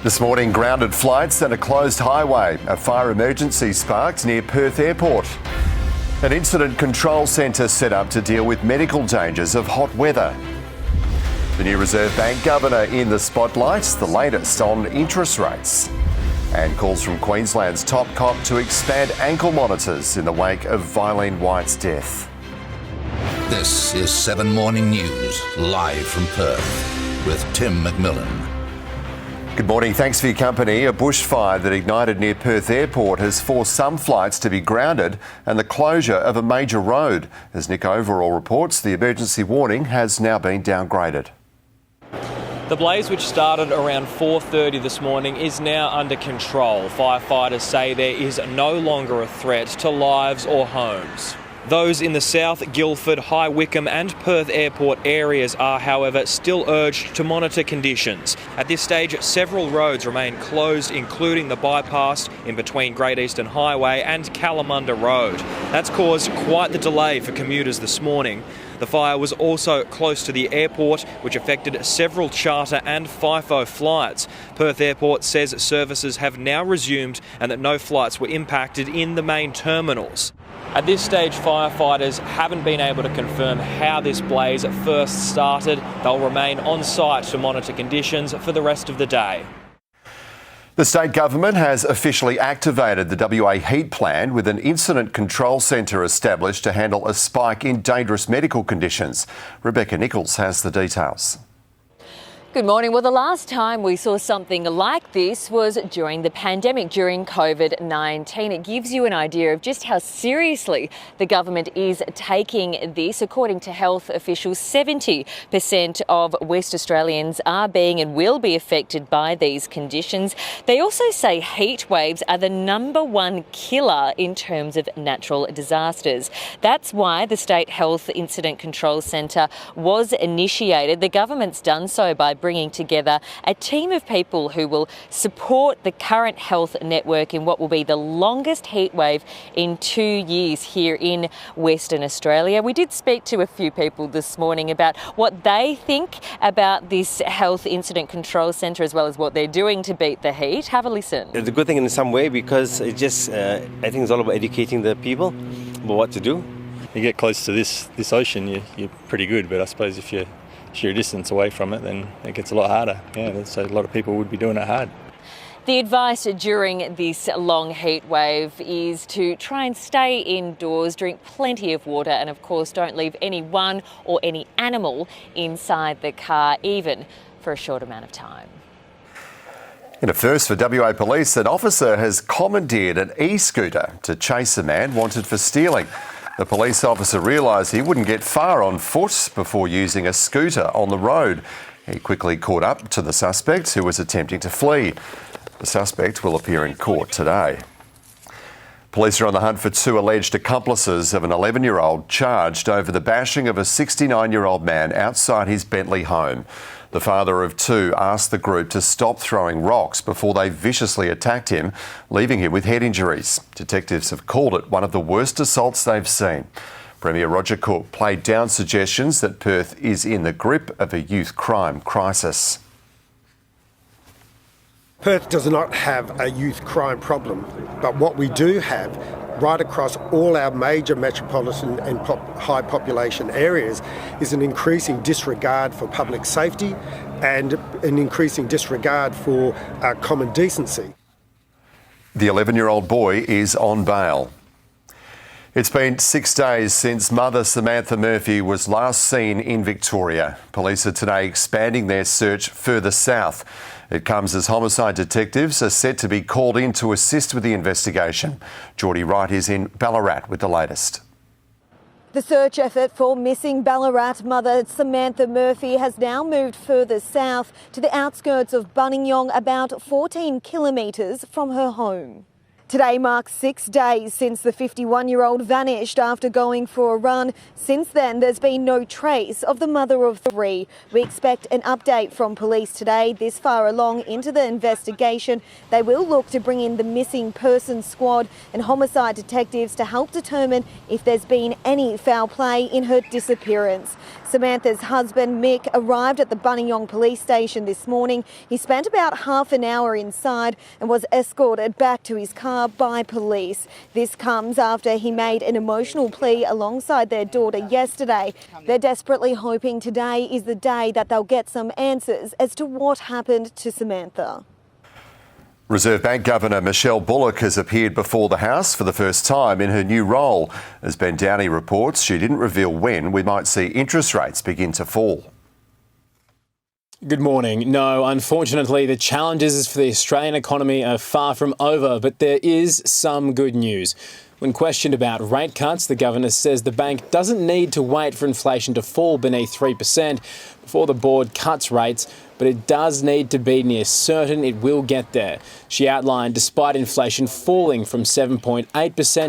This morning, grounded flights and a closed highway. A fire emergency sparked near Perth Airport. An incident control centre set up to deal with medical dangers of hot weather. The new Reserve Bank Governor in the spotlight, the latest on interest rates. And calls from Queensland's top cop to expand ankle monitors in the wake of Vilene White's death. This is 7 Morning News, live from Perth, with Tim McMillan. Good morning, thanks for your company. A bushfire that ignited near Perth Airport has forced some flights to be grounded and the closure of a major road. As Nick Overall reports, the emergency warning has now been downgraded. The blaze, which started around 4:30 this morning, is now under control. Firefighters say there is no longer a threat to lives or homes. Those in the South, Guildford, High Wycombe and Perth Airport areas are, however, still urged to monitor conditions. At this stage, several roads remain closed, including the bypass in between Great Eastern Highway and Kalamunda Road. That's caused quite the delay for commuters this morning. The fire was also close to the airport, which affected several charter and FIFO flights. Perth Airport says services have now resumed and that no flights were impacted in the main terminals. At this stage, firefighters haven't been able to confirm how this blaze first started. They'll remain on site to monitor conditions for the rest of the day. The state government has officially activated the WA heat plan with an incident control centre established to handle a spike in dangerous medical conditions. Rebecca Nichols has the details. Good morning. Well, the last time we saw something like this was during the pandemic, during COVID-19. It gives you an idea of just how seriously the government is taking this. According to health officials, 70% of West Australians are being and will be affected by these conditions. They also say heat waves are the #1 killer in terms of natural disasters. That's why the State Health Incident Control Centre was initiated. The government's done so by bringing together a team of people who will support the current health network in what will be the longest heatwave in 2 years here in Western Australia. We did speak to a few people this morning about what they think about this health incident control centre as well as what they're doing to beat the heat. Have a listen. It's a good thing in some way because it just, I think it's all about educating the people about what to do. You get close to this ocean, you're pretty good, but I suppose if you're a distance away from it, then it gets a lot harder. Yeah, so a lot of people would be doing it hard. The advice during this long heat wave is to try and stay indoors, drink plenty of water, and of course don't leave anyone or any animal inside the car, even for a short amount of time. In a first for WA Police, an officer has commandeered an e-scooter to chase a man wanted for stealing. The police officer realised he wouldn't get far on foot before using a scooter on the road. He quickly caught up to the suspect, who was attempting to flee. The suspect will appear in court today. Police are on the hunt for 2 alleged accomplices of an 11-year-old charged over the bashing of a 69-year-old man outside his Bentley home. The father of 2 asked the group to stop throwing rocks before they viciously attacked him, leaving him with head injuries. Detectives have called it one of the worst assaults they've seen. Premier Roger Cook played down suggestions that Perth is in the grip of a youth crime crisis. Perth does not have a youth crime problem, but what we do have right across all our major metropolitan and high population areas is an increasing disregard for public safety and an increasing disregard for common decency. The 11-year-old boy is on bail. It's been 6 days since mother Samantha Murphy was last seen in Victoria. Police are today expanding their search further south. It comes as homicide detectives are set to be called in to assist with the investigation. Geordie Wright is in Ballarat with the latest. The search effort for missing Ballarat mother Samantha Murphy has now moved further south to the outskirts of Buninyong, about 14 kilometres from her home. Today marks 6 days since the 51-year-old vanished after going for a run. Since then, there's been no trace of the mother of 3. We expect an update from police today. This far along into the investigation, they will look to bring in the missing persons squad and homicide detectives to help determine if there's been any foul play in her disappearance. Samantha's husband, Mick, arrived at the Buninyong police station this morning. He spent about half an hour inside and was escorted back to his car by police. This comes after he made an emotional plea alongside their daughter yesterday. They're desperately hoping today is the day that they'll get some answers as to what happened to Samantha. Reserve Bank Governor Michelle Bullock has appeared before the House for the first time in her new role. As Ben Downey reports, she didn't reveal when we might see interest rates begin to fall. Good morning. No, unfortunately, the challenges for the Australian economy are far from over, but there is some good news. When questioned about rate cuts, the Governor says the bank doesn't need to wait for inflation to fall beneath 3% before the board cuts rates, but it does need to be near certain it will get there. She outlined despite inflation falling from 7.8%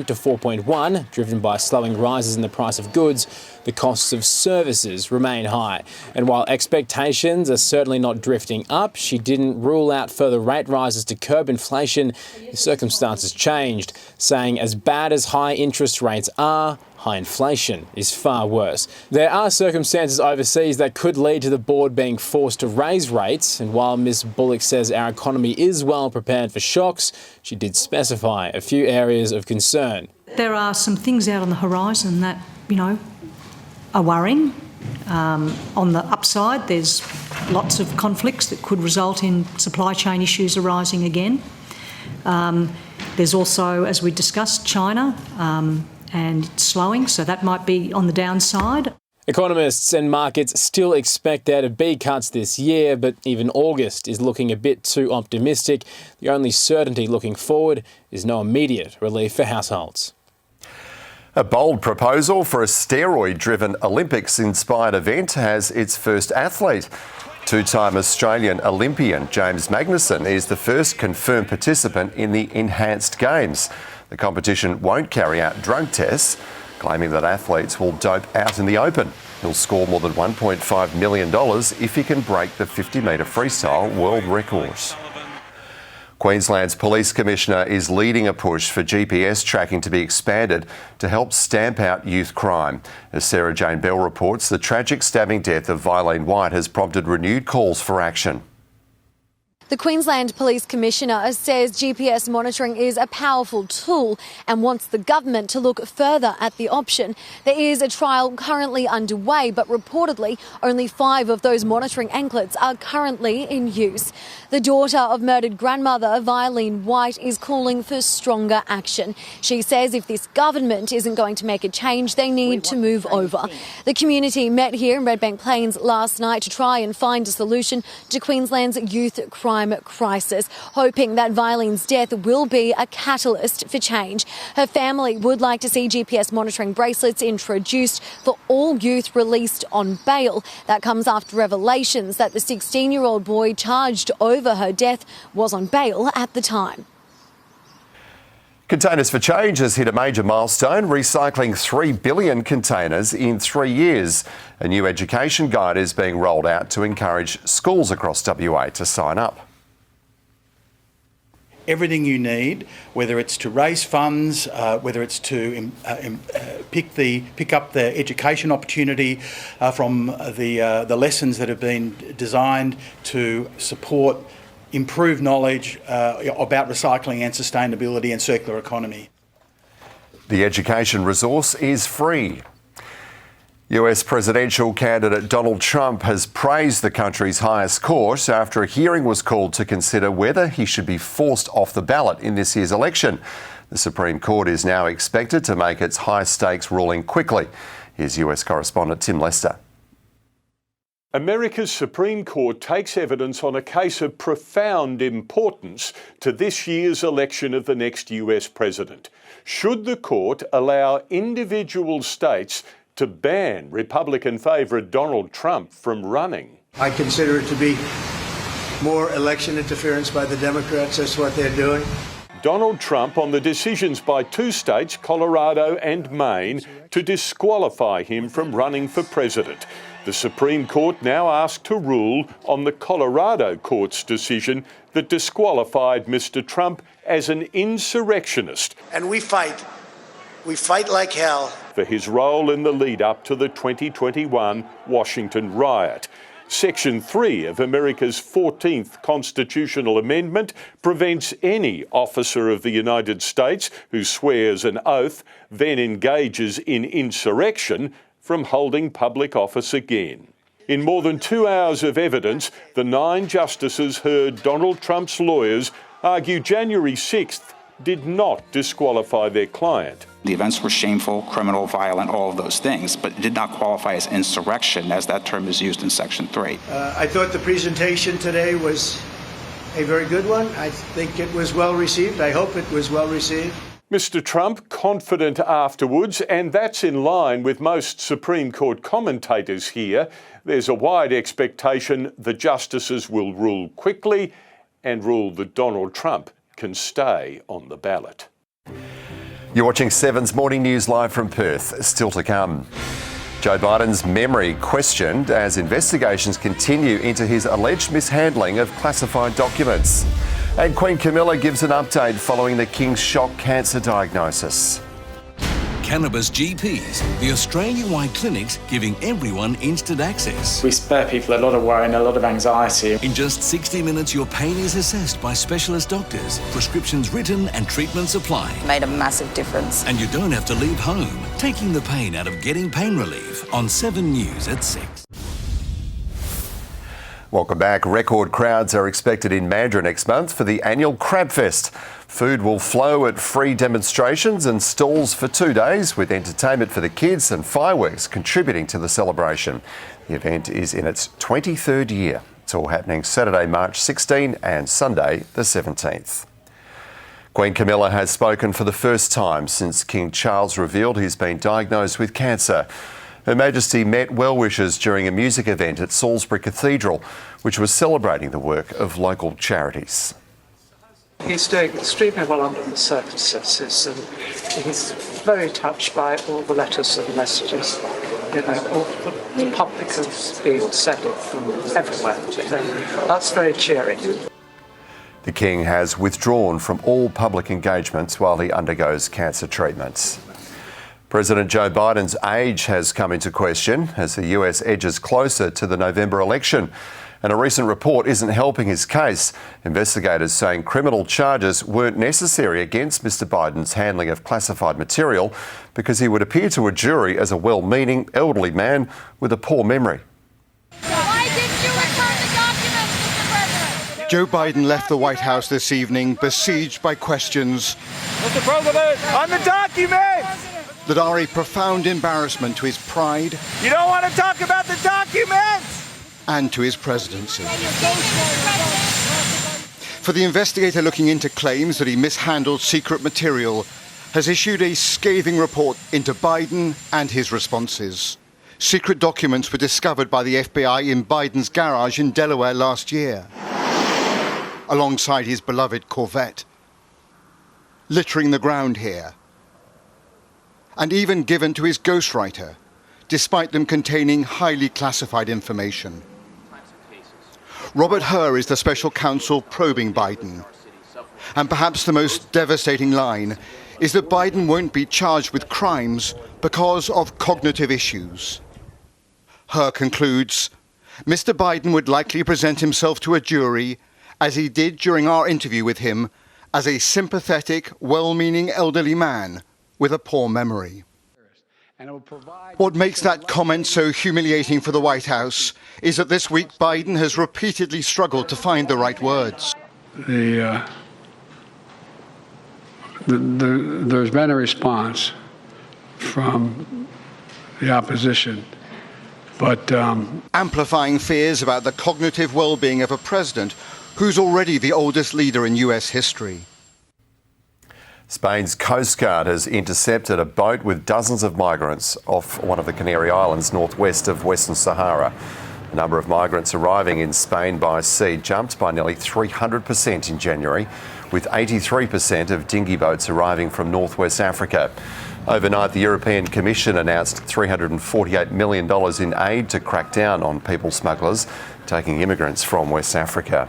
to 4.1%, driven by slowing rises in the price of goods, the costs of services remain high. And while expectations are certainly not drifting up, she didn't rule out further rate rises to curb inflation if circumstances changed, saying as bad as high interest rates are, high inflation is far worse. There are circumstances overseas that could lead to the board being forced to raise rates, and while Ms Bullock says our economy is well prepared for shocks, she did specify a few areas of concern. There are some things out on the horizon that, are worrying. On the upside, there's lots of conflicts that could result in supply chain issues arising again. There's also, as we discussed, China and slowing, so that might be on the downside. Economists and markets still expect there to be cuts this year, but even August is looking a bit too optimistic. The only certainty looking forward is no immediate relief for households. A bold proposal for a steroid-driven Olympics-inspired event has its first athlete. Two-time Australian Olympian James Magnussen is the first confirmed participant in the Enhanced Games. The competition won't carry out drug tests, claiming that athletes will dope out in the open. He'll score more than $1.5 million if he can break the 50-metre freestyle world record. Queensland's Police Commissioner is leading a push for GPS tracking to be expanded to help stamp out youth crime. As Sarah Jane Bell reports, the tragic stabbing death of Vilene White has prompted renewed calls for action. The Queensland Police Commissioner says GPS monitoring is a powerful tool and wants the government to look further at the option. There is a trial currently underway, but reportedly only 5 of those monitoring anklets are currently in use. The daughter of murdered grandmother Vilene White is calling for stronger action. She says if this government isn't going to make a change, they need to move over. The community met here in Redbank Plains last night to try and find a solution to Queensland's youth crime crisis, hoping that Vilene's death will be a catalyst for change. Her family would like to see GPS monitoring bracelets introduced for all youth released on bail. That comes after revelations that the 16-year-old boy charged over her death was on bail at the time. Containers for Change has hit a major milestone, recycling 3 billion containers in 3 years. A new education guide is being rolled out to encourage schools across WA to sign up. Everything you need, whether it's to raise funds, whether it's to pick up the education opportunity from the lessons that have been designed to support improved knowledge about recycling and sustainability and circular economy. The education resource is free. US presidential candidate Donald Trump has praised the country's highest court after a hearing was called to consider whether he should be forced off the ballot in this year's election. The Supreme Court is now expected to make its high-stakes ruling quickly. Here's US correspondent Tim Lester. America's Supreme Court takes evidence on a case of profound importance to this year's election of the next US president. Should the court allow individual states to ban Republican favourite Donald Trump from running? I consider it to be more election interference by the Democrats. That's what they're doing. Donald Trump on the decisions by two states, Colorado and Maine, to disqualify him from running for president. The Supreme Court now asked to rule on the Colorado court's decision that disqualified Mr. Trump as an insurrectionist. And we fight. We fight like hell. For his role in the lead-up to the 2021 Washington riot. Section 3 of America's 14th constitutional amendment prevents any officer of the United States who swears an oath, then engages in insurrection, from holding public office again. In more than 2 hours of evidence, the 9 justices heard Donald Trump's lawyers argue January 6th did not disqualify their client. The events were shameful, criminal, violent, all of those things, but it did not qualify as insurrection, as that term is used in Section 3. I thought the presentation today was a very good one. I think it was well received. I hope it was well received. Mr. Trump confident afterwards, and that's in line with most Supreme Court commentators here. There's a wide expectation the justices will rule quickly and rule that Donald Trump can stay on the ballot. You're watching 7's Morning News live from Perth. Still to come. Joe Biden's memory questioned as investigations continue into his alleged mishandling of classified documents. And Queen Camilla gives an update following the King's shock cancer diagnosis. Cannabis GPs, the Australia-wide clinics giving everyone instant access. We spare people a lot of worry and a lot of anxiety. In just 60 minutes, your pain is assessed by specialist doctors, prescriptions written and treatments applied. Made a massive difference. And you don't have to leave home, taking the pain out of getting pain relief on 7 News at 6. Welcome back. Record crowds are expected in Mandra next month for the annual Crab Fest. Food will flow at free demonstrations and stalls for 2 days, with entertainment for the kids and fireworks contributing to the celebration. The event is in its 23rd year. It's all happening Saturday, March 16 and Sunday, the 17th. Queen Camilla has spoken for the first time since King Charles revealed he's been diagnosed with cancer. Her Majesty met well-wishers during a music event at Salisbury Cathedral, which was celebrating the work of local charities. He's doing extremely well under the circumstances, and he's very touched by all the letters and messages. You know, all the public has been sending from everywhere. That's very cheering. The King has withdrawn from all public engagements while he undergoes cancer treatments. President Joe Biden's age has come into question as the US edges closer to the November election. And a recent report isn't helping his case. Investigators saying criminal charges weren't necessary against Mr. Biden's handling of classified material because he would appear to a jury as a well-meaning elderly man with a poor memory. Why didn't you return the documents, Mr. President? Joe Biden left the White House this evening besieged by questions. Mr. President, on the documents! That are a profound embarrassment to his pride. You don't want to talk about the documents! And to his presidency. For the investigator looking into claims that he mishandled secret material has issued a scathing report into Biden and his responses. Secret documents were discovered by the FBI in Biden's garage in Delaware last year, alongside his beloved Corvette, littering the ground here, and even given to his ghostwriter, despite them containing highly classified information. Robert Hur is the special counsel probing Biden. And perhaps the most devastating line is that Biden won't be charged with crimes because of cognitive issues. Hur concludes, Mr. Biden would likely present himself to a jury, as he did during our interview with him, as a sympathetic, well-meaning elderly man with a poor memory. What makes that comment so humiliating for the White House is that this week Biden has repeatedly struggled to find the right words. There's been a response from the opposition, but amplifying fears about the cognitive well-being of a president who's already the oldest leader in US history. Spain's Coast Guard has intercepted a boat with dozens of migrants off one of the Canary Islands northwest of Western Sahara. The number of migrants arriving in Spain by sea jumped by nearly 300% in January, with 83% of dinghy boats arriving from northwest Africa. Overnight, the European Commission announced $348 million in aid to crack down on people smugglers taking immigrants from West Africa.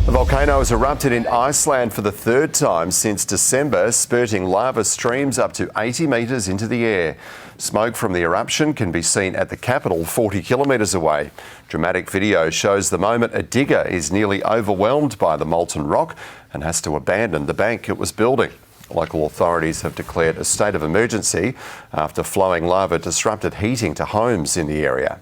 A volcano has erupted in Iceland for the third time since December, spurting lava streams up to 80 metres into the air. Smoke from the eruption can be seen at the capital 40 kilometres away. Dramatic video shows the moment a digger is nearly overwhelmed by the molten rock and has to abandon the bank it was building. Local authorities have declared a state of emergency after flowing lava disrupted heating to homes in the area.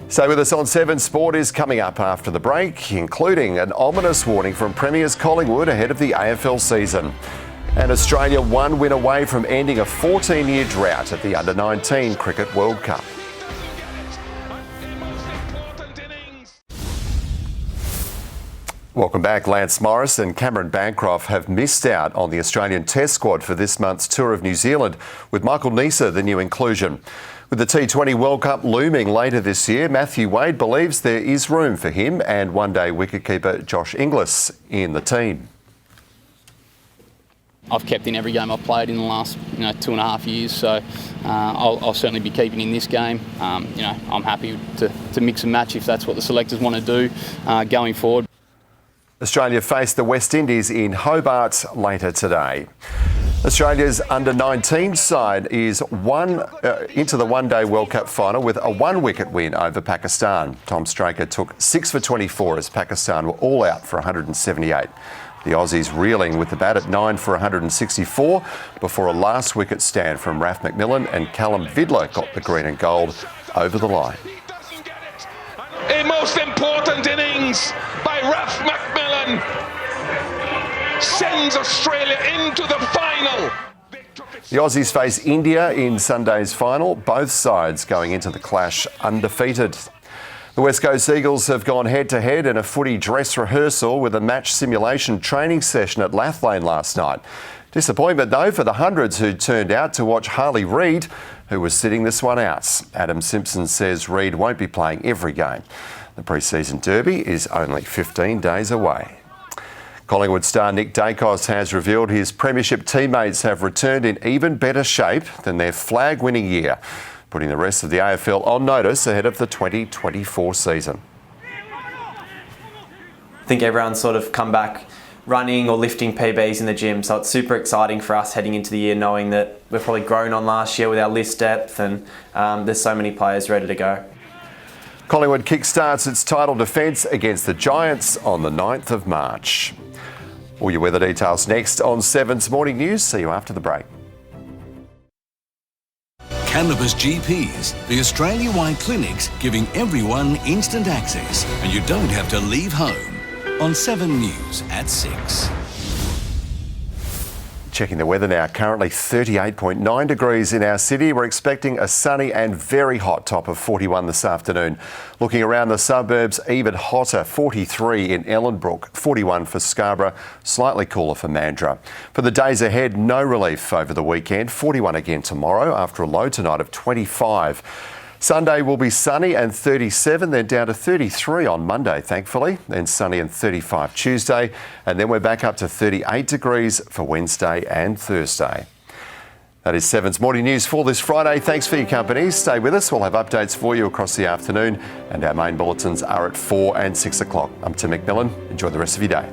Stay with us on 7. Sport is coming up after the break, including an ominous warning from Premiers Collingwood ahead of the AFL season. And Australia 1 win away from ending a 14-year drought at the Under-19 Cricket World Cup. Welcome back. Lance Morris and Cameron Bancroft have missed out on the Australian Test squad for this month's tour of New Zealand, with Michael Neser the new inclusion. With the T20 World Cup looming later this year, Matthew Wade believes there is room for him and one-day wicketkeeper Josh Inglis in the team. I've kept in every game I've played in the last 2.5 years, so I'll certainly be keeping in this game. I'm happy to mix and match if that's what the selectors want to do going forward. Australia face the West Indies in Hobart later today. Australia's under-19 side is into the one-day World Cup final with a one-wicket win over Pakistan. Tom Straker took 6 for 24 as Pakistan were all out for 178. The Aussies reeling with the bat at 9 for 164 before a last wicket stand from Raf McMillan and Callum Vidler got the green and gold over the line. A most important innings by Raf McMillan sends Australia into the final. The Aussies face India in Sunday's final, both sides going into the clash undefeated. The West Coast Eagles have gone head-to-head in a footy dress rehearsal with a match simulation training session at Lathlane last night. Disappointment, though, for the hundreds who turned out to watch Harley Reid, who was sitting this one out. Adam Simpson says Reid won't be playing every game. The pre-season derby is only 15 days away. Collingwood star Nick Dacos has revealed his premiership teammates have returned in even better shape than their flag-winning year, putting the rest of the AFL on notice ahead of the 2024 season. I think everyone's sort of come back running or lifting PBs in the gym, so it's super exciting for us heading into the year knowing that we've probably grown on last year with our list depth and there's so many players ready to go. Collingwood kickstarts its title defence against the Giants on the 9th of March. All your weather details next on 7's Morning News. See you after the break. Cannabis GPs, the Australia-wide clinics giving everyone instant access, and you don't have to leave home. On 7 News at 6. Checking the weather now, currently 38.9 degrees in our city. We're expecting a sunny and very hot top of 41 this afternoon. Looking around the suburbs, even hotter, 43 in Ellenbrook, 41 for Scarborough, slightly cooler for Mandra. For the days ahead, no relief over the weekend, 41 again tomorrow after a low tonight of 25. Sunday will be sunny and 37, then down to 33 on Monday, thankfully, then sunny and 35 Tuesday, and then we're back up to 38 degrees for Wednesday and Thursday. That is 7's Morning News for this Friday. Thanks for your company. Stay with us. We'll have updates for you across the afternoon, and our main bulletins are at 4 and 6 o'clock. I'm Tim McMillan. Enjoy the rest of your day.